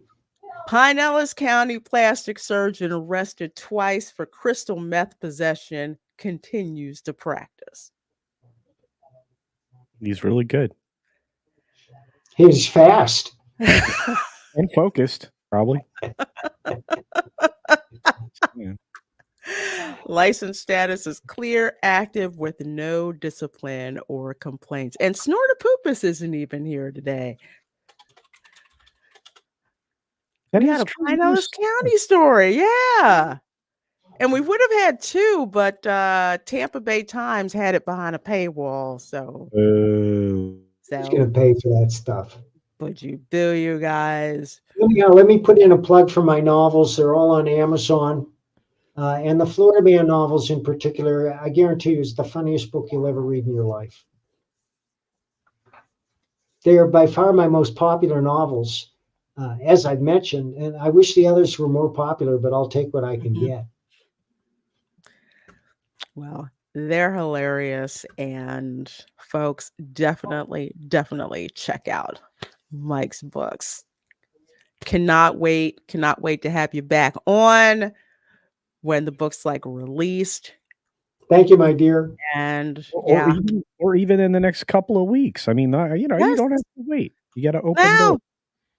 Pinellas County plastic surgeon arrested twice for crystal meth possession continues to practice. He's really good. He's fast. And focused, probably. Yeah. License status is clear, active, with no discipline or complaints. And Snortopoopus isn't even here today. We had a Pinellas County story, yeah. And we would have had two, but Tampa Bay Times had it behind a paywall. So who's going to pay for that stuff? Would you do, you guys? Let me put in a plug for my novels. They're all on Amazon. And the Florida Man novels in particular, I guarantee you, is the funniest book you'll ever read in your life. They are by far my most popular novels. as I've mentioned, and I wish the others were more popular, but I'll take what I can get. Well, they're hilarious, and folks, definitely check out Mike's books. Cannot wait to have you back on when the book's like released. Thank you, my dear. And or even in the next couple of weeks. I mean, you don't have to wait. You got to open door.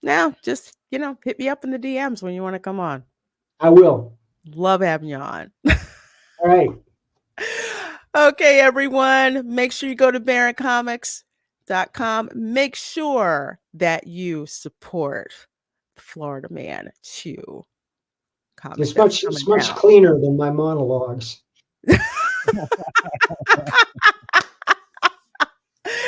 Now, just hit me up in the DMs when you want to come on. I will. Love having you on. All right. Okay, everyone. Make sure you go to baroncomics.com. Make sure that you support the Florida Man 2 comic. It's much cleaner than my monologues.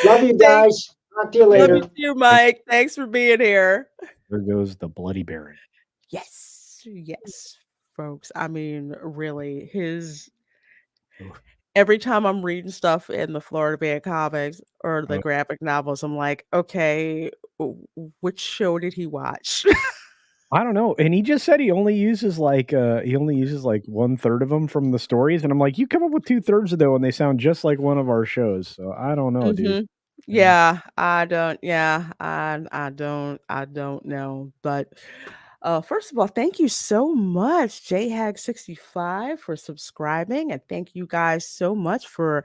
Love you guys. Talk to you later. Love you too, Mike. Thanks for being here. There goes the Bloody Baron. Yes, folks. I mean, really, every time I'm reading stuff in the Florida Man comics or the graphic novels, I'm like, okay, which show did he watch? I don't know. And he just said he only uses like 1/3 of them from the stories. And I'm like, you come up with 2/3 of them and they sound just like one of our shows. So I don't know, dude. Yeah, I don't know. But first of all, thank you so much, JHag65, for subscribing. And thank you guys so much for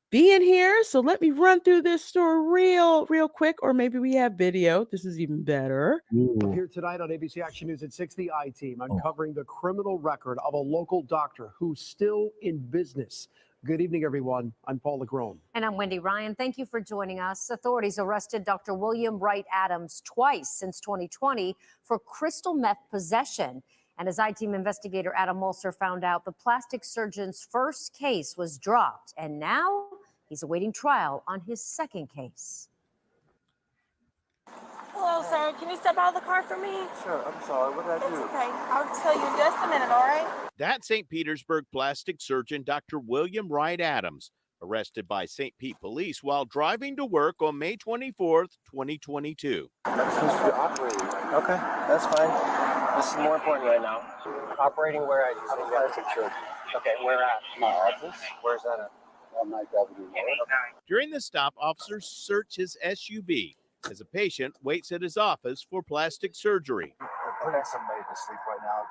being here. So let me run through this story real quick, or maybe we have video. This is even better. Here tonight on ABC Action News at 6, the I-Team uncovering the criminal record of a local doctor who's still in business. Good evening, everyone. I'm Paul LeGrone. And I'm Wendy Ryan. Thank you for joining us. Authorities arrested Dr. William Wright Adams twice since 2020 for crystal meth possession. And as I-Team investigator Adam Mulser found out, the plastic surgeon's first case was dropped. And now he's awaiting trial on his second case. Hello, sir. Can you step out of the car for me? Sure. I'm sorry. What did I do? It's okay. I'll tell you in just a minute, all right? That's St. Petersburg plastic surgeon Dr. William Wright Adams, arrested by St. Pete police while driving to work on May 24th, 2022. I'm supposed to be operating. Okay, that's fine. This is more important right now. Operating where at? I'm a plastic surgeon. Okay, where at? My office. Where's that at? On my W. During the stop, officers search his SUV as a patient waits at his office for plastic surgery. They're putting somebody to sleep right now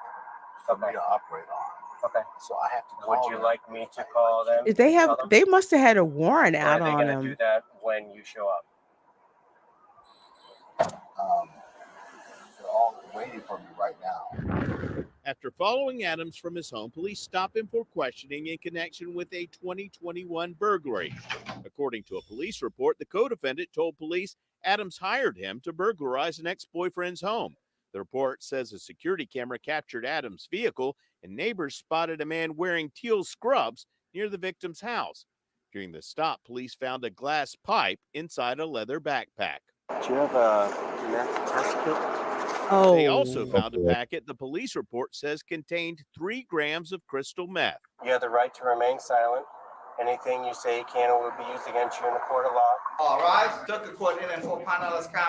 for me to operate on. Okay. So I have to call Would you like me to call them? They must have had a warrant out on them. Or are they going to do that when you show up? They're all waiting for me right now. After following Adams from his home, police stop him for questioning in connection with a 2021 burglary. According to a police report, the co-defendant told police Adams hired him to burglarize an ex-boyfriend's home. The report says a security camera captured Adams' vehicle, and neighbors spotted a man wearing teal scrubs near the victim's house. During the stop, police found a glass pipe inside a leather backpack. Do you have a genetic test kit? They also found a packet the police report says contained 3 grams of crystal meth. You have the right to remain silent. Anything you say can or will be used against you in a court of law. All right.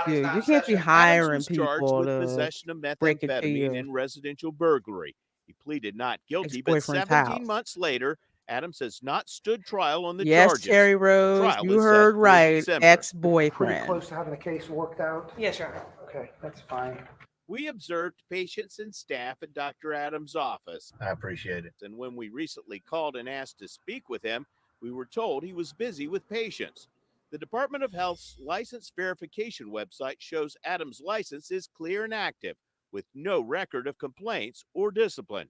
Dude, you can't be hiring charged people with to possession of break it to you. methamphetamine and residential burglary. He pleaded not guilty, but Ex-boyfriend's 17 house. months later, Adams has not stood trial on the Yes, charges. Cherry Rose, Trial you is set heard for right. December. Pretty Ex-boyfriend. close to having the case worked out? Yes, sir. Okay, that's fine. We observed patients and staff at Dr. Adams' office. I appreciate it. And when we recently called and asked to speak with him, we were told he was busy with patients. The Department of Health's license verification website shows Adams' license is clear and active, with no record of complaints or discipline.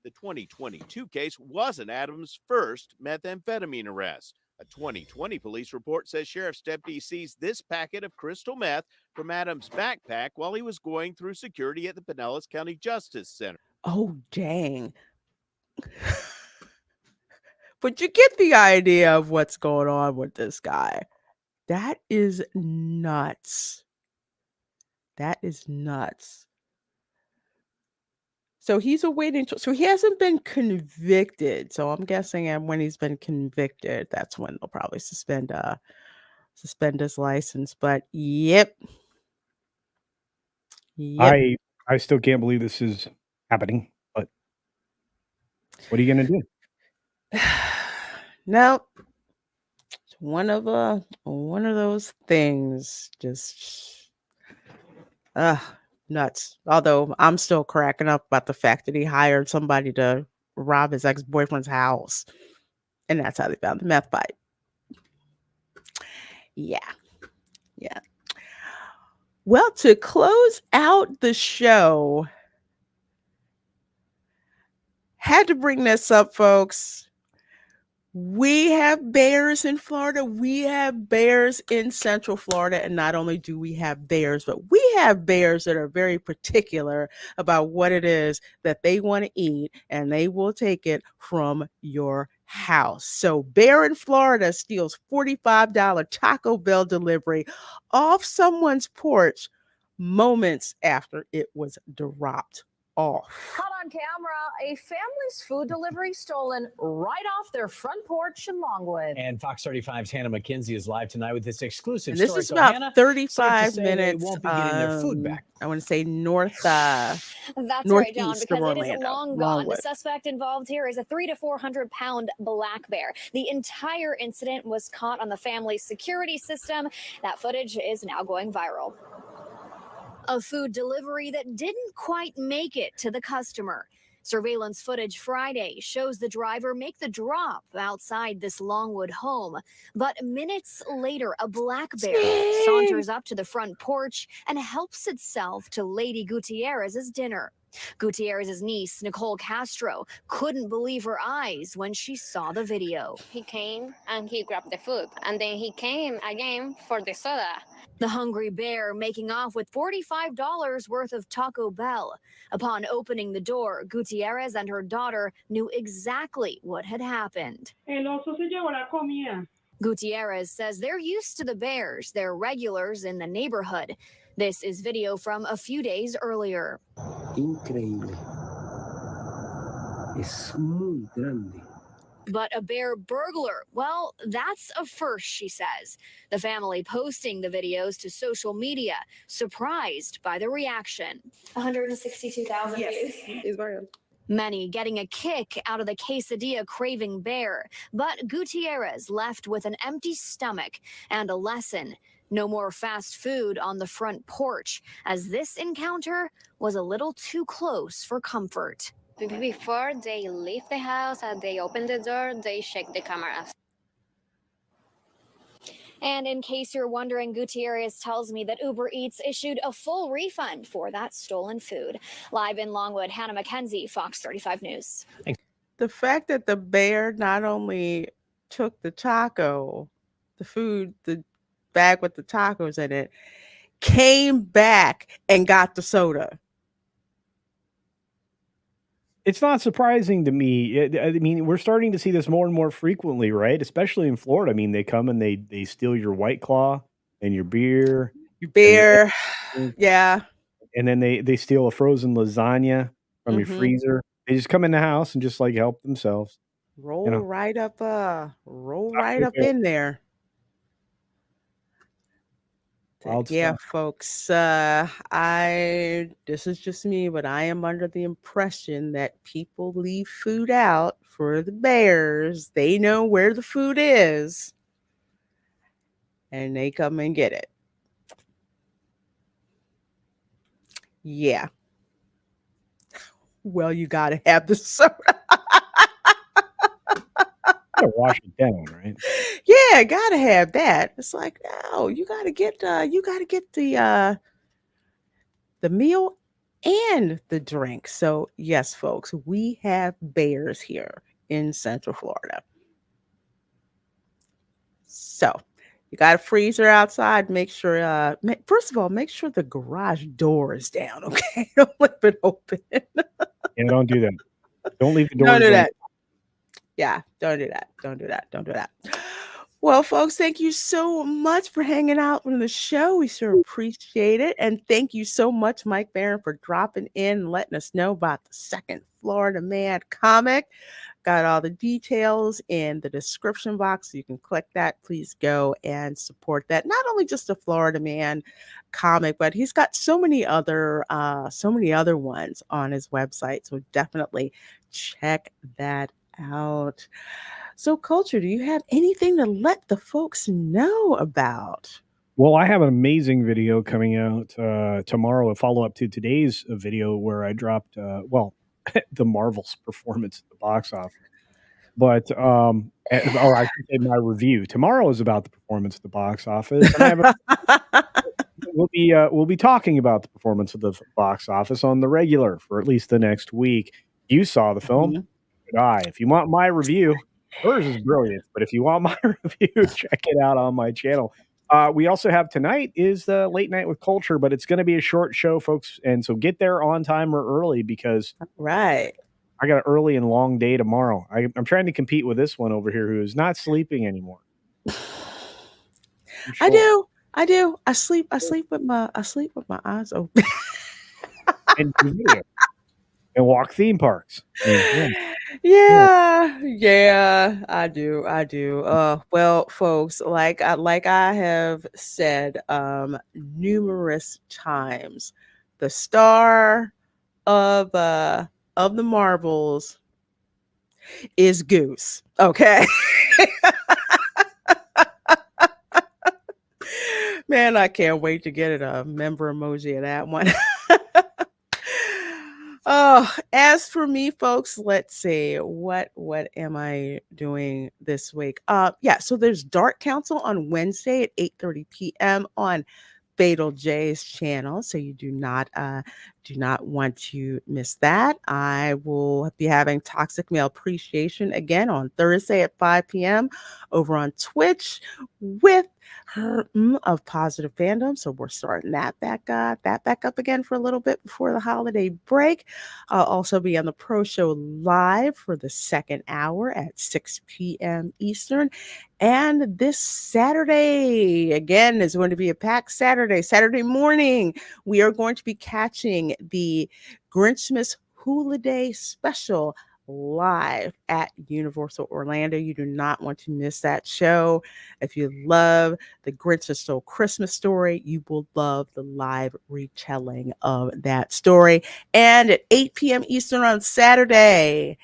The 2022 case wasn't Adams' first methamphetamine arrest. A 2020 police report says sheriff's deputy seized this packet of crystal meth from Adams' backpack while he was going through security at the Pinellas County Justice Center. Oh, dang. But you get the idea of what's going on with this guy. That is nuts. That is nuts. So he's awaiting. So he hasn't been convicted. So I'm guessing when he's been convicted, that's when they'll probably suspend his license. But yep. Yep. I still can't believe this is happening, but what are you gonna do? Nope. It's one of those things. Just nuts. Although I'm still cracking up about the fact that he hired somebody to rob his ex-boyfriend's house. And that's how they found the meth pipe. Yeah. Yeah. Well, to close out the show, had to bring this up, folks. We have bears in Florida. We have bears in Central Florida. And not only do we have bears, but we have bears that are very particular about what it is that they want to eat, and they will take it from your house. So bear in Florida steals $45 Taco Bell delivery off someone's porch moments after it was dropped off. Caught on camera, a family's food delivery stolen right off their front porch in Longwood. And Fox 35's Hannah McKenzie is live tonight with this exclusive And this story. is So, about Hannah, 35 safe to say minutes. They won't be getting their food back. I want to say That's right, John, northeast of because it is Orlando. long gone. Longwood. The suspect involved here is a 300 to 400 pound black bear. The entire incident was caught on the family's security system. That footage is now going viral. A food delivery that didn't quite make it to the customer. Surveillance footage Friday shows the driver make the drop outside this Longwood home. But minutes later, a black bear saunters up to the front porch and helps itself to Lady Gutierrez's dinner. Gutierrez's niece, Nicole Castro, couldn't believe her eyes when she saw the video. He came and he grabbed the food, and then he came again for the soda. The hungry bear making off with $45 worth of Taco Bell. Upon opening the door, Gutierrez and her daughter knew exactly what had happened. El oso se llevó la comida. Gutierrez says they're used to the bears. They're regulars in the neighborhood. This is video from a few days earlier. Increíble. Es muy grande. But a bear burglar, well, that's a first, she says. The family posting the videos to social media, surprised by the reaction. 162,000 views. It's very good. Many getting a kick out of the quesadilla craving bear, but Gutierrez left with an empty stomach and a lesson. No more fast food on the front porch, as this encounter was a little too close for comfort. Before they leave the house and they open the door, they check the cameras. And in case you're wondering, Gutierrez tells me that Uber Eats issued a full refund for that stolen food. Live in Longwood, Hannah McKenzie, Fox 35 News. The fact that the bear not only took the food, the bag with the tacos in it, came back and got the soda. It's not surprising to me. I mean, we're starting to see this more and more frequently, right? Especially in Florida. I mean, they come and they steal your White Claw and your beer. Yeah. And then they steal a frozen lasagna from your Mhm. freezer. They just come in the house and just like help themselves. Roll right up with it. in there. Wild Yeah, stuff. folks. This is just me, but I am under the impression that people leave food out for the bears. They know where the food is, and they come and get it. Yeah. Well, you gotta have the soda. Gotta wash it down, right? Yeah, gotta have that. It's like, no, you gotta get the meal and the drink. So yes, folks, we have bears here in Central Florida. So you got a freezer outside. Make sure, first of all, make sure the garage door is down. Okay, don't leave it open. Yeah, don't do that. Don't leave the door. Don't do that. Yeah, don't do that. Don't do that. Don't do that. Well, folks, thank you so much for hanging out on the show. We sure appreciate it. And thank you so much, Mike Barron, for dropping in and letting us know about the second Florida Man comic. Got all the details in the description box. So you can click that. Please go and support that. Not only just a Florida Man comic, but he's got so many other ones on his website. So definitely check that out. So, Culture, do you have anything to let the folks know about? Well, I have an amazing video coming out tomorrow, a follow-up to today's video where I dropped, the Marvel's performance at the box office. But, or I should say my review. Tomorrow is about the performance at the box office. And we'll be talking about the performance of the box office on the regular for at least the next week. You saw the film. Mhm. Did I? If you want my review, hers is brilliant. But if you want my review, check it out on my channel. We also have tonight is the Late Night with Culture, but it's going to be a short show, folks. And so get there on time or early because Right. I got an early and long day tomorrow. I'm trying to compete with this one over here who is not sleeping anymore. I do. I sleep with my eyes open. And do video. And walk theme parks. Yeah, I do. Well, folks, like I have said numerous times, the star of the Marvels is Goose. Okay. Man, I can't wait to get a member emoji of that one. Oh, as for me, folks, let's see. What am I doing this week? So there's Dark Council on Wednesday at 8:30 p.m. on Fatal J's channel, so you do not want to miss that. I will be having Toxic Male Appreciation again on Thursday at 5 p.m. over on Twitch with her of Positive Fandom. So we're starting that back up again for a little bit before the holiday break. I'll also be on the Pro Show live for the second hour at 6 p.m. Eastern. And this Saturday, again, is going to be a packed Saturday morning. We are going to be catching the Grinchmas Hula Day special live at Universal Orlando. You do not want to miss that show. If you love the Grinch That Stole Christmas story, you will love the live retelling of that story. And at 8 p.m. Eastern on Saturday,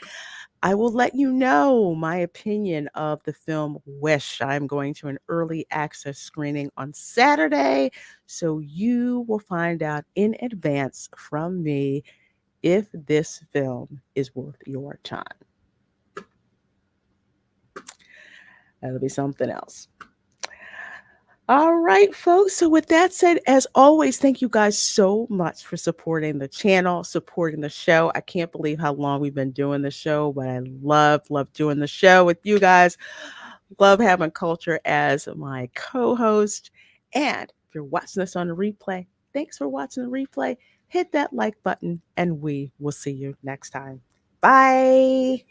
I will let you know my opinion of the film Wish. I'm going to an early access screening on Saturday, so you will find out in advance from me if this film is worth your time. That'll be something else. All right, folks. So with that said, as always, thank you guys so much for supporting the channel, supporting the show. I can't believe how long we've been doing the show, but I love doing the show with you guys. Love having Culture as my co-host. And if you're watching this on the replay, thanks for watching the replay. Hit that like button, and we will see you next time. Bye.